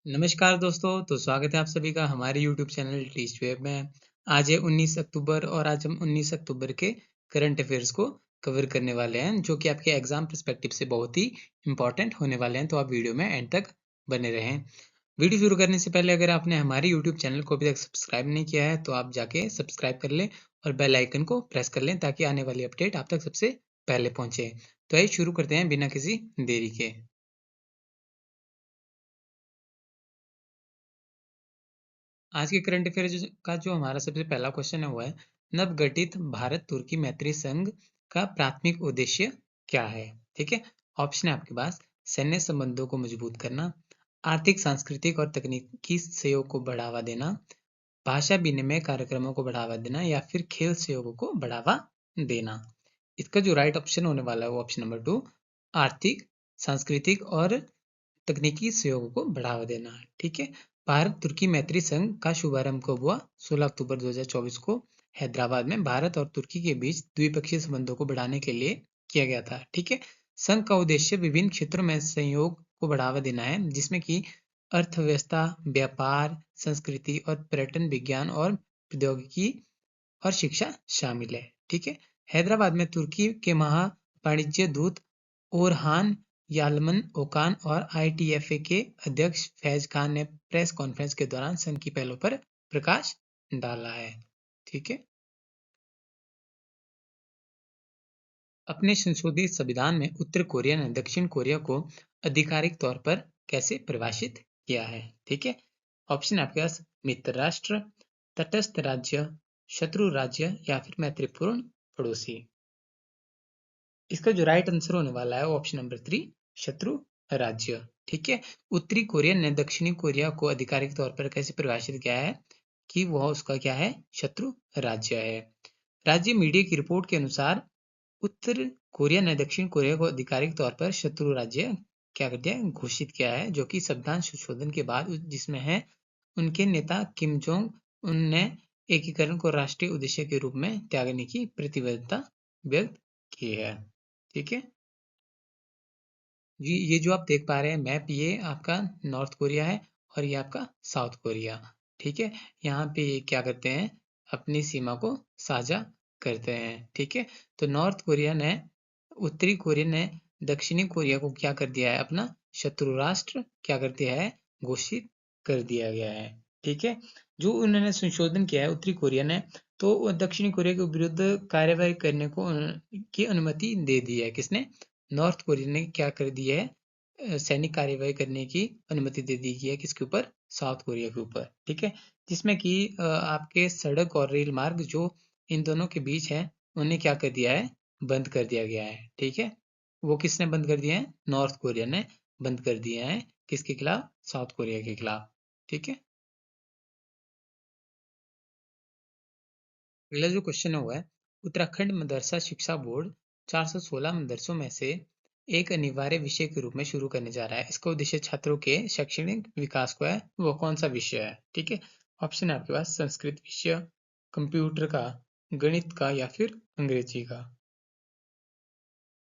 नमस्कार दोस्तों, तो स्वागत है आप सभी का हमारे YouTube चैनल टीच वेब में। आज है 19 अक्टूबर और आज हम 19 अक्टूबर के करंट अफेयर्स को कवर करने वाले हैं, जो कि आपके एग्जाम पर्सपेक्टिव से बहुत ही इंपॉर्टेंट होने वाले हैं। तो आप वीडियो में एंड तक बने रहें। वीडियो शुरू करने से पहले अगर आपने हमारे YouTube चैनल को अभी तक सब्सक्राइब नहीं किया है तो आप जाके सब्सक्राइब कर लें और बेल आइकन को प्रेस कर लें ताकि आने वाली अपडेट आप तक सबसे पहले पहुंचे। तो आइए शुरू करते हैं बिना किसी देरी के। आज के करंट अफेयर का जो हमारा सबसे पहला क्वेश्चन है वो है, नवगठित भारत तुर्की मैत्री संघ का प्राथमिक उद्देश्य क्या है। ठीक है। ऑप्शन है आपके पास, सैन्य संबंधों को मजबूत करना, आर्थिक सांस्कृतिक और तकनीकी सहयोग को बढ़ावा देना, भाषा विनिमय कार्यक्रमों को बढ़ावा देना या फिर खेल सहयोग को बढ़ावा देना। इसका जो राइट ऑप्शन होने वाला है वो ऑप्शन नंबर 2, आर्थिक सांस्कृतिक और तकनीकी सहयोग को बढ़ावा देना। ठीक है। भारत तुर्की मैत्री संघ का शुभारंभ कब हुआ? 16 अक्टूबर 2024 को हैदराबाद में भारत और तुर्की के बीच द्विपक्षीय संबंधों को बढ़ाने के लिए किया गया था। ठीक है। संघ का उद्देश्य विभिन्न क्षेत्रों में सहयोग को बढ़ावा देना है, जिसमें कि अर्थव्यवस्था, व्यापार, संस्कृति और पर्यटन, विज्ञान और प्रौद्योगिकी और शिक्षा शामिल है। ठीक है। हैदराबाद में तुर्की के महा वाणिज्य दूत ओरहान याल्मन ओकान और आईटीएफए के अध्यक्ष फैज खान ने प्रेस कॉन्फ्रेंस के दौरान संघ की पहलों पर प्रकाश डाला है। ठीक है। अपने संशोधित संविधान में उत्तर कोरिया ने दक्षिण कोरिया को आधिकारिक तौर पर कैसे परिभाषित किया है? ठीक है। ऑप्शन आपके पास, मित्र राष्ट्र, तटस्थ राज्य, शत्रु राज्य या फिर मैत्रीपूर्ण पड़ोसी। इसका जो राइट आंसर होने वाला है वो ऑप्शन नंबर 3, शत्रु राज्य। ठीक है। उत्तरी कोरिया ने दक्षिणी कोरिया को आधिकारिक तौर पर कैसे परिभाषित किया है कि वह उसका क्या है? शत्रु राज्य है। राज्य मीडिया की रिपोर्ट के अनुसार उत्तर कोरिया ने दक्षिण कोरिया को आधिकारिक तौर पर शत्रु राज्य क्या कर दिया? घोषित किया है, जो कि संविधान संशोधन के बाद जिसमें है उनके नेता किम जोंग उन ने एकीकरण को राष्ट्रीय उद्देश्य के रूप में त्यागने की प्रतिबद्धता व्यक्त की है। ठीक है। जी, ये जो आप देख पा रहे हैं मैप, ये आपका नॉर्थ कोरिया है और ये आपका साउथ कोरिया। ठीक है। यहाँ पे ये क्या करते हैं? अपनी सीमा को साझा करते हैं। ठीक है। तो नॉर्थ कोरिया ने, उत्तरी कोरिया ने दक्षिणी कोरिया को क्या कर दिया है? अपना शत्रु राष्ट्र क्या कर दिया है? घोषित कर दिया गया है। ठीक है। जो उन्होंने संशोधन किया है उत्तरी कोरिया ने, तो दक्षिणी कोरिया के विरुद्ध कार्यवाही करने को की अनुमति दे दी है। किसने? नॉर्थ कोरिया ने क्या कर दिया है? सैनिक कार्यवाही करने की अनुमति दे दी गई है। किसके ऊपर? साउथ कोरिया के ऊपर। ठीक है। जिसमें कि आपके सड़क और रेल मार्ग जो इन दोनों के बीच है, उन्हें क्या कर दिया है? बंद कर दिया गया है। ठीक है। वो किसने बंद कर दिया है? नॉर्थ कोरिया ने बंद कर दिया है। किसके खिलाफ? साउथ कोरिया के खिलाफ। ठीक है। अगला जो क्वेश्चन है वो है, उत्तराखंड मदरसा शिक्षा बोर्ड 416 मदरसों में से एक अनिवार्य विषय के रूप में शुरू करने जा रहा है। इसका उद्देश्य छात्रों के शैक्षणिक विकास को है। वो कौन सा विषय है? ठीक है। ऑप्शन है आपके पास, संस्कृत विषय, कंप्यूटर का, गणित का या फिर अंग्रेजी का।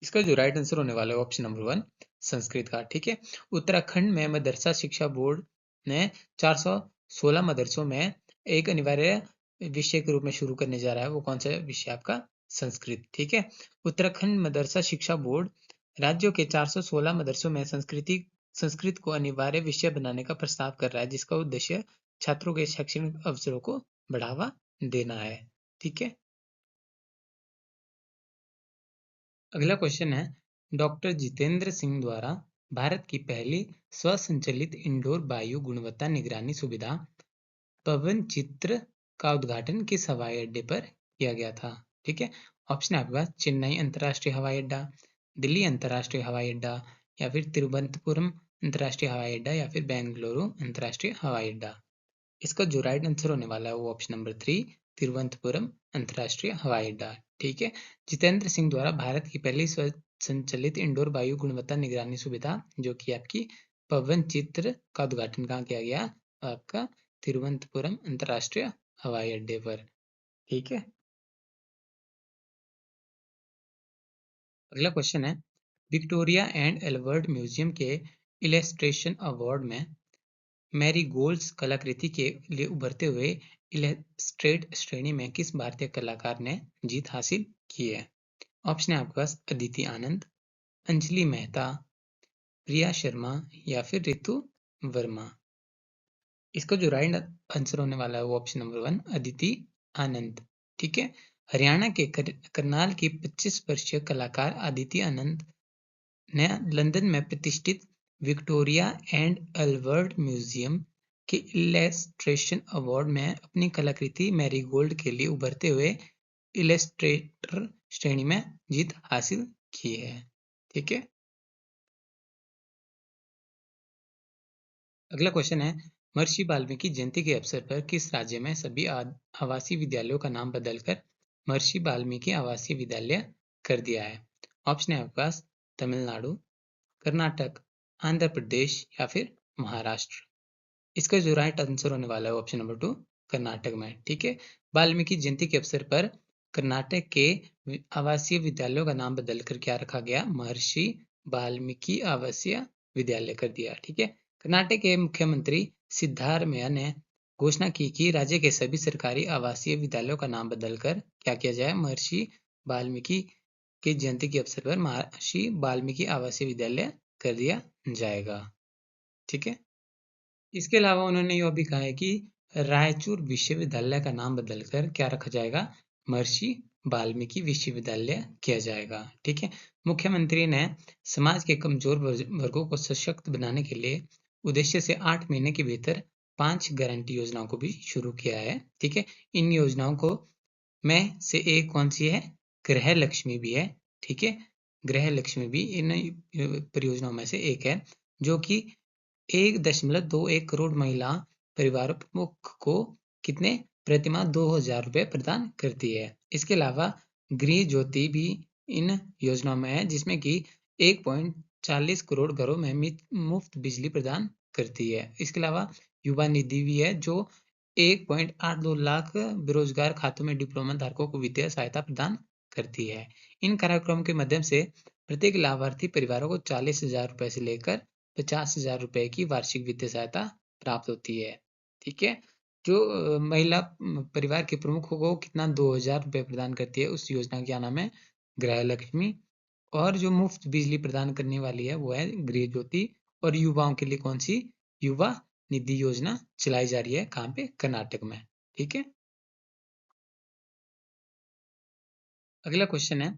इसका जो राइट आंसर होने वाला है ऑप्शन नंबर 1, संस्कृत का। ठीक है। उत्तराखंड में मदरसा शिक्षा बोर्ड ने 416 मदरसों में एक अनिवार्य विषय के रूप में शुरू करने जा रहा है। वो कौन सा विषय? आपका संस्कृत। ठीक है। उत्तराखंड मदरसा शिक्षा बोर्ड राज्यों के 416 मदरसों में संस्कृत को अनिवार्य विषय बनाने का प्रस्ताव कर रहा है, जिसका उद्देश्य छात्रों के शैक्षणिक अवसरों को बढ़ावा देना है। ठीक है। अगला क्वेश्चन है, डॉक्टर जितेंद्र सिंह द्वारा भारत की पहली स्वसंचलित इंडोर वायु गुणवत्ता निगरानी सुविधा पवन चित्र का उद्घाटन किस हवाई अड्डे पर किया गया था? ठीक है। ऑप्शन है आपके पास, चेन्नई अंतर्राष्ट्रीय हवाई अड्डा, दिल्ली अंतर्राष्ट्रीय हवाई अड्डा या फिर तिरुवनंतपुरम अंतर्राष्ट्रीय हवाई अड्डा या फिर बेंगलुरु अंतर्राष्ट्रीय हवाई अड्डा। इसका जो राइट आंसर होने वाला है वो ऑप्शन नंबर 3, तिरुवनंतपुरम अंतर्राष्ट्रीय हवाई अड्डा। ठीक है। जितेंद्र सिंह द्वारा भारत की पहली स्वसंचलित इंडोर वायु गुणवत्ता निगरानी सुविधा, जो कि आपकी पवन चित्र का उद्घाटन कहाँ किया गया? आपका तिरुवनंतपुरम अंतर्राष्ट्रीय हवाई अड्डे पर। ठीक है। अगला क्वेश्चन है, विक्टोरिया एंड एल्बर्ट म्यूजियम के इलेस्ट्रेशन अवार्ड में मैरीगोल्ड्स कलाकृति के लिए उभरते हुए इलस्ट्रेट श्रेणी में किस भारतीय कलाकार ने जीत हासिल की है? ऑप्शन है आपके पास अदिति आनंद, अंजलि मेहता, प्रिया शर्मा या फिर रितु वर्मा। इसका जो राइट आंसर होने वाला है वो ऑप्शन नंबर 1 अदिति आनंद। ठीक है। हरियाणा के करनाल की 25 वर्षीय कलाकार अदिति आनंद ने लंदन में प्रतिष्ठित विक्टोरिया एंड अल्बर्ट म्यूजियम के इलस्ट्रेशन अवार्ड में अपनी कलाकृति मैरीगोल्ड के लिए उभरते हुए इलस्ट्रेटर श्रेणी में जीत हासिल की है। ठीक है। अगला क्वेश्चन है, महर्षि वाल्मीकि जयंती के अवसर पर किस राज्य में सभी आवासीय विद्यालयों का नाम बदलकर महर्षि वाल्मीकि आवासीय विद्यालय कर दिया है? ऑप्शन है आपके पास तमिलनाडु, कर्नाटक, आंध्र प्रदेश या फिर महाराष्ट्र। इसका जो राइट आंसर होने वाला है ऑप्शन नंबर 2 कर्नाटक में। ठीक है। वाल्मीकि जयंती के अवसर पर कर्नाटक के आवासीय विद्यालयों का नाम बदलकर क्या रखा गया? महर्षि वाल्मीकि आवासीय विद्यालय कर दिया। ठीक है। कर्नाटक के मुख्यमंत्री सिद्धारमैया ने घोषणा की कि राज्य के सभी सरकारी आवासीय विद्यालयों का नाम बदलकर क्या किया जाए? महर्षि वाल्मीकि की जयंती के अवसर पर महर्षि वाल्मीकि आवासीय विद्यालय कर दिया जाएगा। ठीक है। इसके अलावा उन्होंने यह भी कहा है कि रायचूर विश्वविद्यालय का नाम बदलकर क्या रखा जाएगा? महर्षि वाल्मीकि विश्वविद्यालय किया जाएगा। ठीक है। मुख्यमंत्री ने समाज के कमजोर वर्गों को सशक्त बनाने के लिए उद्देश्य से 8 महीने के भीतर 5 गारंटी योजनाओं को भी शुरू किया है। ठीक है। इन योजनाओं को में से एक कौन सी है? गृह लक्ष्मी भी है। ठीक है। गृह लक्ष्मी भी इन परियोजनाओं में से एक है, जो कि 1.21 करोड़ महिला परिवारों को कितने प्रतिमाह 2,000 रुपए प्रदान करती है। इसके अलावा गृह ज्योति भी इन योजनाओं में है, जिसमें कि 1.40 करोड़ घरों में मुफ्त बिजली प्रदान करती है। इसके अलावा युवा निधि भी है, जो 1.82 लाख बेरोजगार खातों में डिप्लोमा धारकों को वित्तीय सहायता प्रदान करती है। इन कार्यक्रमों के माध्यम से प्रत्येक लाभार्थी परिवारों को 40,000 रुपए से लेकर 50,000 रुपए की वार्षिक वित्तीय सहायता प्राप्त होती है। ठीक है। जो महिला परिवार के प्रमुखों को कितना 2,000 रुपए प्रदान करती है, उस योजना का नाम है गृह लक्ष्मी। और जो मुफ्त बिजली प्रदान करने वाली है वो है गृह ज्योति। और युवाओं के लिए कौन सी? युवा निधि योजना चलाई जा रही है। कहाँ पे? कर्नाटक में। ठीक है। अगला क्वेश्चन है,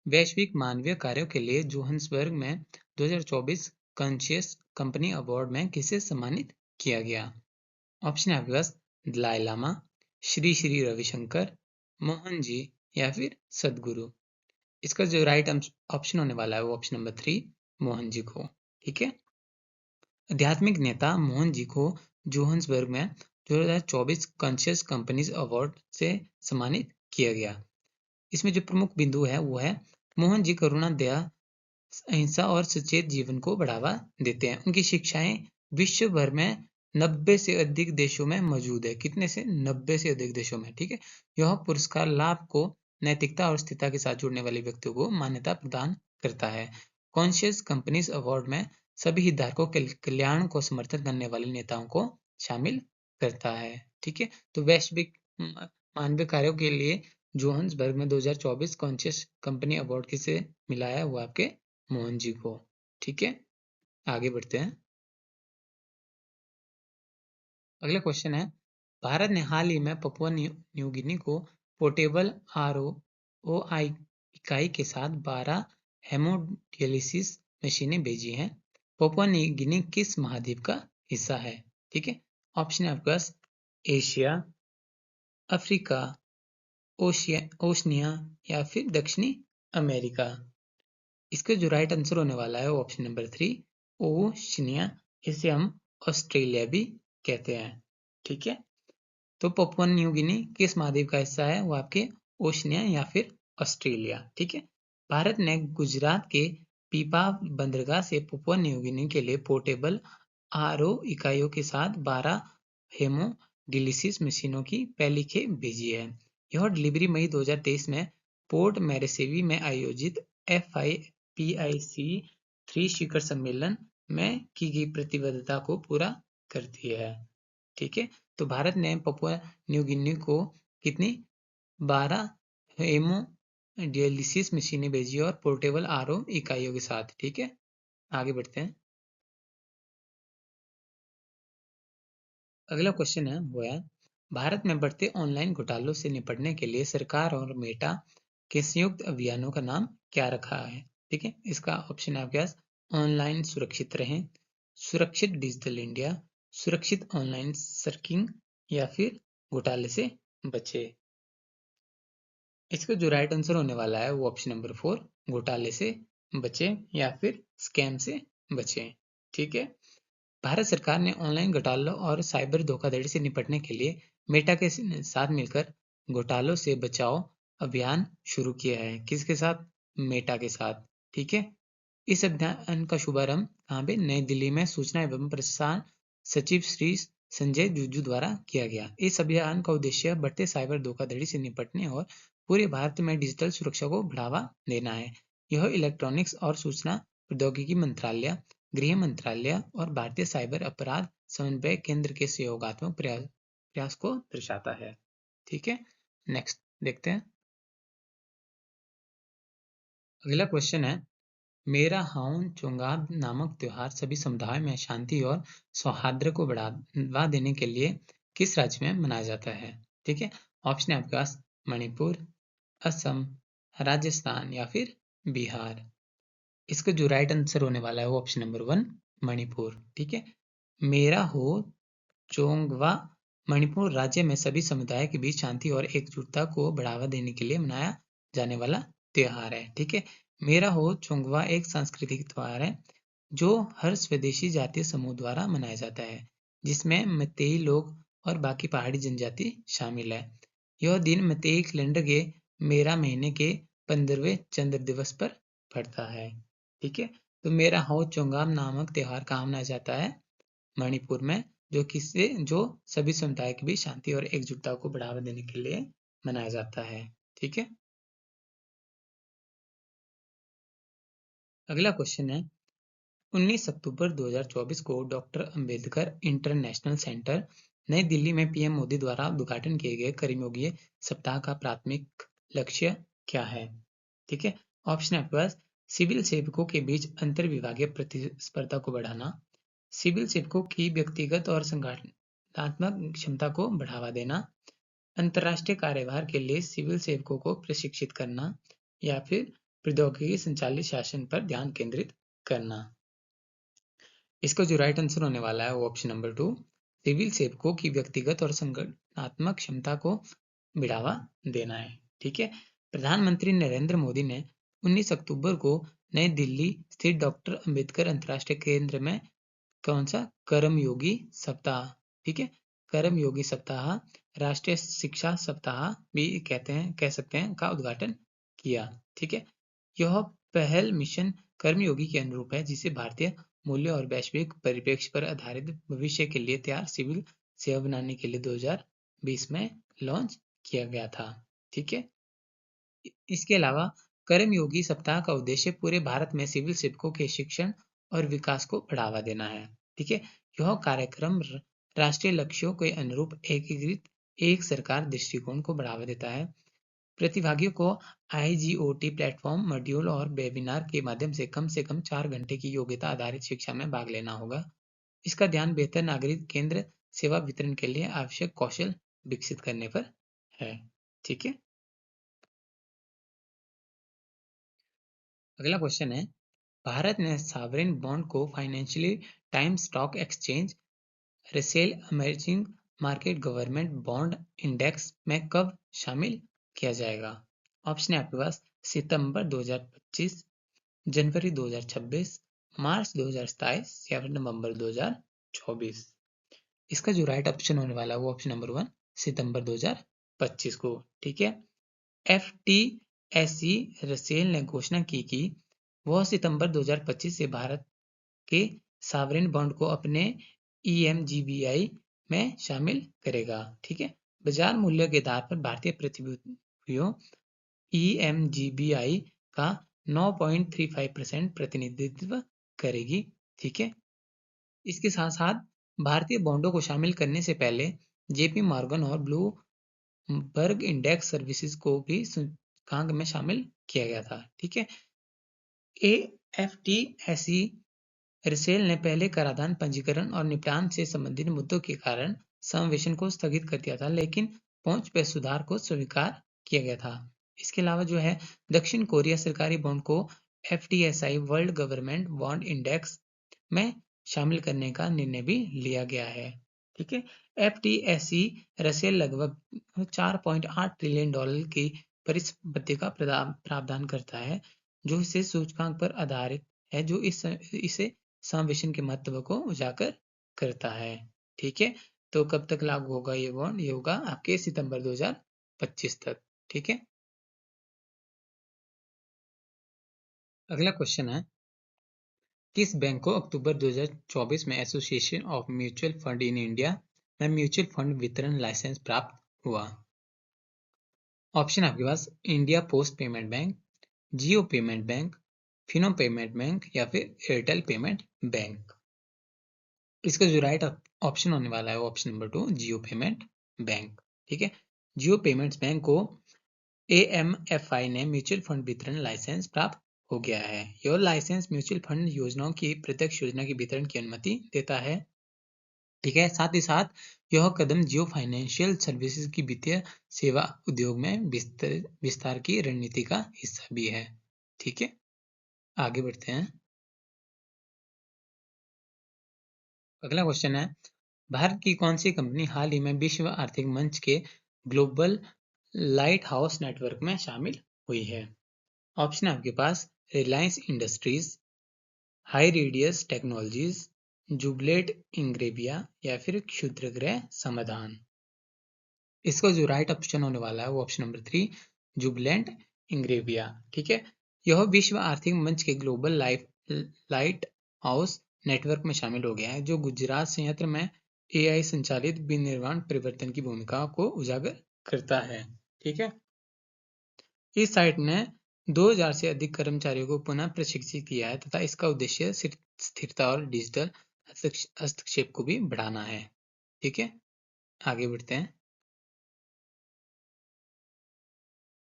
वैश्विक मानवीय कार्यों के लिए जोहान्सबर्ग में 2024 कॉन्शियस कंपनी अवार्ड में किसे सम्मानित किया गया? ऑप्शन है आपके पास दलाई लामा, श्री श्री रविशंकर, मोहन जी या फिर सदगुरु। इसका जो राइट ऑप्शन होने वाला है वो ऑप्शन नंबर 3 मोहन जी को। ठीक है। आध्यात्मिक नेता मोहन जी को जोहान्सबर्ग में 2024 कॉन्शियस कंपनीज अवार्ड से सम्मानित किया गया। इसमें जो प्रमुख बिंदु है वो है मोहन जी करुणा, दया, अहिंसा और सचेत जीवन को बढ़ावा देते हैं। उनकी शिक्षाएं विश्व भर में 90 से अधिक देशों में मौजूद है। कितने से? 90 से अधिक देशों में। ठीक है। यह पुरस्कार लाभ को नैतिकता और स्थिरता के साथ जुड़ने वाले व्यक्तियों को मान्यता प्रदान करता है। कॉन्शियस कंपनीज अवार्ड में सभी हितधारकों के कल्याण को समर्थन करने वाले नेताओं को शामिल करता है। ठीक है। तो वैश्विक मानवीय कार्यों के लिए जोहान्सबर्ग में 2024 कॉन्शियस कंपनी अवार्ड किसे मिला है? वो आपके मोहन जी को। ठीक है। आगे बढ़ते हैं। अगला क्वेश्चन है, भारत ने हाल ही में पपुआ न्यू गिनी को पोर्टेबल ROI इकाई के साथ 12 हेमोडायलिसिस मशीनें भेजी हैं। पपुआ न्यू गिनी किस महाद्वीप का हिस्सा है? ठीक है। ऑप्शन है आपके पास एशिया, अफ्रीका, ओशनिया या फिर दक्षिणी अमेरिका। इसका जो राइट आंसर होने वाला है वो ऑप्शन नंबर 3 ओशनिया। इसे हम ऑस्ट्रेलिया भी कहते हैं। ठीक है। तो पपुआ न्यू गिनी किस महाद्वीप का हिस्सा है? वो आपके ओशनिया या फिर ऑस्ट्रेलिया। ठीक है। भारत ने गुजरात के पीपा बंदरगाह से पपुआ न्यू गिनी के लिए पोर्टेबल RO इकाइयों के साथ 12 हेमोडायलिसिस मशीनों की पहली खेप भेजी है। यह डिलीवरी मई 2023 में पोर्ट मैरेसेवी में आयोजित FIPIC 3 शिखर सम्मेलन में की गई प्रतिबद्धता को पूरा करती है। ठीक है, तो भारत ने पपुआ न्यू गिनी को कितनी 12 हेमो डियालिसिस मशीनें भेजी और पोर्टेबल आरओ इकाइयों के साथ। ठीक है, आगे बढ़ते हैं। अगला क्वेश्चन है वो है भारत में बढ़ते ऑनलाइन घोटालों से निपटने के लिए सरकार और मेटा के संयुक्त अभियानों का नाम क्या रखा है। ठीक है, इसका ऑप्शन है आपके पास ऑनलाइन सुरक्षित रहें, सुरक्षित डिजिटल इंडिया, सुरक्षित ऑनलाइन सर्किंग या फिर घोटाले से बचे। इसका जो राइट आंसर होने वाला है वो ऑप्शन नंबर 4 घोटाले से बचे या फिर स्कैम से बचे। ठीक है, भारत सरकार ने ऑनलाइन घोटालों और साइबर धोखाधड़ी से निपटने के लिए मेटा के साथ मिलकर घोटालों से बचाओ अभियान शुरू किया है। किसके साथ? मेटा के साथ। ठीक है, इस अभियान का शुभारंभ कहाँ पे? नई दिल्ली में सूचना एवं प्रसारण सचिव श्री संजय जुजू द्वारा किया गया। इस अभियान का उद्देश्य बढ़ते साइबर धोखाधड़ी से निपटने और पूरे भारत में डिजिटल सुरक्षा को बढ़ावा देना है। यह इलेक्ट्रॉनिक्स और सूचना प्रौद्योगिकी मंत्रालय, गृह मंत्रालय और भारतीय साइबर अपराध समन्वय केंद्र के सहयोगात्मक प्रयास को दर्शाता है। ठीक है, नेक्स्ट देखते हैं। अगला क्वेश्चन है मेरा हाउन चोंगाब नामक त्योहार सभी समुदायों में शांति और सौहार्द को बढ़ावा देने के लिए किस राज्य में मनाया जाता है। ठीक है, ऑप्शन है आपके पास मणिपुर, असम, राजस्थान या फिर बिहार। इसका जो राइट आंसर होने वाला है वो ऑप्शन नंबर 1 मणिपुर। ठीक है, मेरा हो चोंगवा मणिपुर राज्य में सभी समुदाय के बीच शांति और एकजुटता को बढ़ावा देने के लिए मनाया जाने वाला त्योहार है। ठीक है, मेरा हो चोंगवा एक सांस्कृतिक त्योहार है जो हर स्वदेशी जातीय समूह द्वारा मनाया जाता है, जिसमें मैतेई लोग और बाकी पहाड़ी जनजाति शामिल है। यह दिन मैतेई कैलेंडर के मेरा महीने के 15वें चंद्र दिवस पर पड़ता है। ठीक है, तो मेरा हो चोंगाम नामक त्योहार कहाँ मनाया जाता है? मणिपुर में, जो सभी समुदाय के बीच शांति और एकजुटता को बढ़ावा देने के लिए मनाया जाता है। ठीक है, अगला क्वेश्चन है 19 अक्टूबर 2024 को डॉक्टर अंबेडकर इंटरनेशनल सेंटर नई दिल्ली में पीएम मोदी द्वारा उद्घाटन किए गए कर्मयोगी सप्ताह का प्राथमिक लक्ष्य क्या है। ठीक है, ऑप्शन है आपके पास सिविल सेवकों के बीच अंतर विभागीय प्रतिस्पर्धा को बढ़ाना, सिविल सेवकों की व्यक्तिगत और संगठनात्मक क्षमता को बढ़ावा देना, अंतर्राष्ट्रीय कार्यभार के लिए सिविल सेवकों को प्रशिक्षित करना या फिर प्रौद्योगिकी संचालित शासन पर ध्यान केंद्रित करना। इसका जो राइट आंसर होने वाला है वो ऑप्शन नंबर 2 सिविल सेवकों की व्यक्तिगत और संगठनात्मक क्षमता को बढ़ावा देना है। ठीक है, प्रधानमंत्री नरेंद्र मोदी ने 19 अक्टूबर को नई दिल्ली स्थित डॉक्टर अंबेडकर अंतर्राष्ट्रीय केंद्र में कौन सा कर्मयोगी सप्ताह, ठीक है, कर्मयोगी सप्ताह, राष्ट्रीय शिक्षा सप्ताह भी कह सकते हैं, का उद्घाटन किया। ठीक है, यह पहल मिशन कर्मयोगी के अनुरूप है जिसे भारतीय मूल्य और वैश्विक परिप्रेक्ष्य पर आधारित भविष्य के लिए तैयार सिविल सेवा बनाने के लिए 2020 में लॉन्च किया गया था। ठीक है, इसके अलावा कर्मयोगी सप्ताह का उद्देश्य पूरे भारत में सिविल सेवकों के शिक्षण और विकास को बढ़ावा देना है। ठीक है, यह कार्यक्रम राष्ट्रीय लक्ष्यों के अनुरूप एकीकृत एक सरकार दृष्टिकोण को बढ़ावा देता है। प्रतिभागियों को आईजीओटी प्लेटफॉर्म, मॉड्यूल और वेबिनार के माध्यम से कम 4 घंटे की योग्यता आधारित शिक्षा में भाग लेना होगा। इसका ध्यान बेहतर नागरिक केंद्र सेवा वितरण के लिए आवश्यक कौशल विकसित करने पर है। ठीक है, अगला क्वेश्चन है भारत ने सॉवरेन बॉन्ड को financially times stock exchange Russell emerging market government bond index में कब शामिल किया जाएगा। ऑप्शन है आपके पास सितंबर 2025, जनवरी 2026, मार्च 2027 या फिर नवंबर 2024। इसका जो राइट ऑप्शन होने वाला है वो ऑप्शन नंबर 1 सितंबर 2025 को। ठीक है, F T S C Russell ने घोषणा की कि वह सितंबर 2025 से भारत के सॉवरेन बॉन्ड को अपने ईएमजीबीआई में शामिल करेगा। ठीक है, बाजार मूल्य के आधार पर भारतीय प्रतिभूतियों ईएमजीबीआई का 9.35% प्रतिनिधित्व करेगी। ठीक है, इसके साथ साथ भारतीय बॉन्डों को शामिल करने से पहले जेपी मॉर्गन और ब्लूमबर्ग इंडेक्स सर्विसेज को भी सूचकांक में शामिल किया गया था। ठीक है। एएफटीएसई रिसेल ने पहले कराधान पंजीकरण और निपटान से संबंधित मुद्दों के कारण समावेशन को स्थगित कर दिया था, लेकिन पहुंच पर सुधार को स्वीकार किया गया था। इसके अलावा जो है दक्षिण कोरिया सरकारी बॉन्ड को एफटीएसआई वर्ल्ड गवर्नमेंट बॉन्ड इंडेक्स में शामिल करने का निर्णय भी लिया गया है। ठीक है। एफटीएसई रसेल लगभग 4.8 ट्रिलियन डॉलर की परिसंपत्ति का प्रावधान करता है, जो इसे सूचकांक पर आधारित है, जो इसे समावेशन के महत्व को उजागर करता है। ठीक है। तो कब तक लागू होगा ये बॉन्ड? ये होगा आपके सितंबर 2025 तक। ठीक है। अगला क्वेश्चन है, किस बैंक को अक्टूबर 2024 में association of mutual fund in India में म्यूचुअल फंड वितरण लाइसेंस प्राप्त हुआ? ऑप्शन आपके पास India post payment bank, Jio payment bank, Fino payment bank या फिर एयरटेल पेमेंट बैंक। इसका जो राइट ऑप्शन होने वाला है वो ऑप्शन नंबर 2 जियो पेमेंट बैंक। ठीक है। जियो पेमेंट्स बैंक को एएमएफआई ने म्यूचुअल फंड वितरण लाइसेंस प्राप्त हो गया है। यह लाइसेंस म्यूचुअल फंड योजनाओं की प्रत्यक्ष योजना के वितरण की अनुमति देता है। ठीक है। साथ ही साथ यह कदम जियो फाइनेंशियल सर्विसेज की वित्तीय सेवा उद्योग में विस्तार की रणनीति का हिस्सा भी है। ठीक है। आगे बढ़ते हैं। अगला क्वेश्चन है, भारत की कौन सी कंपनी हाल ही में विश्व आर्थिक मंच के ग्लोबल लाइट हाउस नेटवर्क में शामिल हुई है? ऑप्शन आपके पास Reliance Industries, High Radius Technologies, Jubilant Ingrevia या फिर क्षुद्रग्रह समाधान। इसका जो राइट ऑप्शन होने वाला है वो ऑप्शन नंबर 3 जुबलेंट इंग्रेविया। ठीक है। यह विश्व आर्थिक मंच के ग्लोबल लाइट हाउस नेटवर्क में शामिल हो गया है, जो गुजरात संयंत्र में एआई संचालित विनिर्माण परिवर्तन की भूमिका को उजागर करता है। ठीक है। इस साइट ने 2000 से अधिक कर्मचारियों को पुनः प्रशिक्षित किया है तथा इसका उद्देश्य स्थिरता और डिजिटल हस्तक्षेप को भी बढ़ाना है। ठीक है। आगे बढ़ते हैं।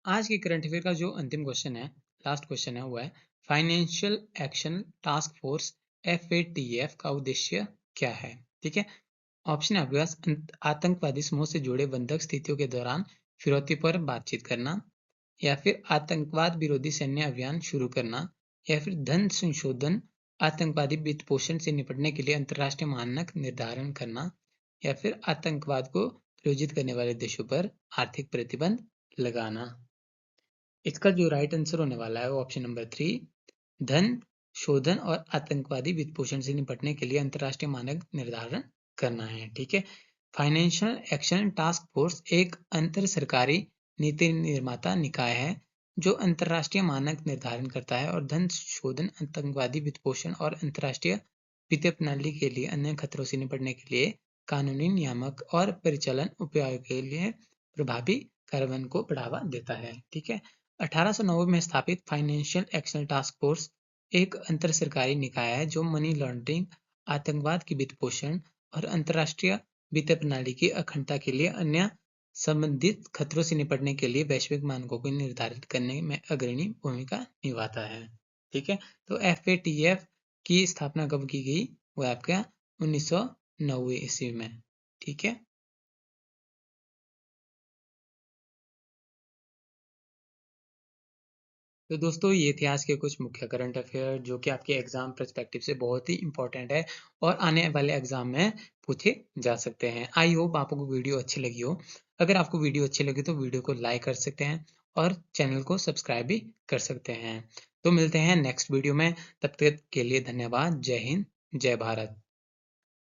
आज के करंट अफेयर का जो अंतिम क्वेश्चन है, लास्ट क्वेश्चन है, वो है financial action task force FATF का उद्देश्य क्या है? ठीक है। ऑप्शन आपके पास आतंकवादी समूह से जुड़े बंधक स्थितियों के दौरान फिरौती पर बातचीत करना, या फिर आतंकवाद विरोधी सैन्य अभियान शुरू करना, या फिर धन संशोधन आतंकवादी वित्त पोषण से निपटने के लिए अंतर्राष्ट्रीय मानक निर्धारण करना, या फिर आतंकवाद को प्रायोजित करने वाले देशों पर आर्थिक प्रतिबंध लगाना। इसका जो राइट आंसर होने वाला है वो ऑप्शन नंबर 3 धन शोधन और आतंकवादी वित्तपोषण से निपटने के लिए अंतर्राष्ट्रीय मानक निर्धारण करना है। ठीक है। फाइनेंशियल एक्शन टास्क फोर्स एक अंतर सरकारी नीति निर्माता निकाय है जो अंतर्राष्ट्रीय मानक निर्धारण करता है और धन शोधन, आतंकवादी वित्तपोषण और अंतर्राष्ट्रीय वित्तीय प्रणाली के लिए अन्य खतरों से निपटने के लिए कानूनी, नियामक और परिचालन उपायों के लिए प्रभावी कार्यान्वयन को बढ़ावा देता है। ठीक है। 1890 में स्थापित फाइनेंशियल एक्शन टास्क फोर्स एक अंतर सरकारी निकाय है जो मनी लॉन्ड्रिंग, आतंकवाद की वित्त पोषण और अंतर्राष्ट्रीय वित्तीय प्रणाली की अखंडता के लिए अन्य संबंधित खतरों से निपटने के लिए वैश्विक मानकों को निर्धारित करने में अग्रणी भूमिका निभाता है। ठीक है। तो FATF की स्थापना कब की गई? वो आपका 1990 ईस्वी में। ठीक है। तो दोस्तों ये थे आज के कुछ मुख्य करंट अफेयर जो कि आपके एग्जाम पर्सपेक्टिव से बहुत ही इंपॉर्टेंट है और आने वाले एग्जाम में पूछे जा सकते हैं। आई होप आपको वीडियो अच्छी लगी हो। अगर आपको वीडियो अच्छी लगी तो वीडियो को लाइक कर सकते हैं और चैनल को सब्सक्राइब भी कर सकते हैं। तो मिलते हैं नेक्स्ट वीडियो में, तब तक के लिए धन्यवाद। जय हिंद, जय भारत।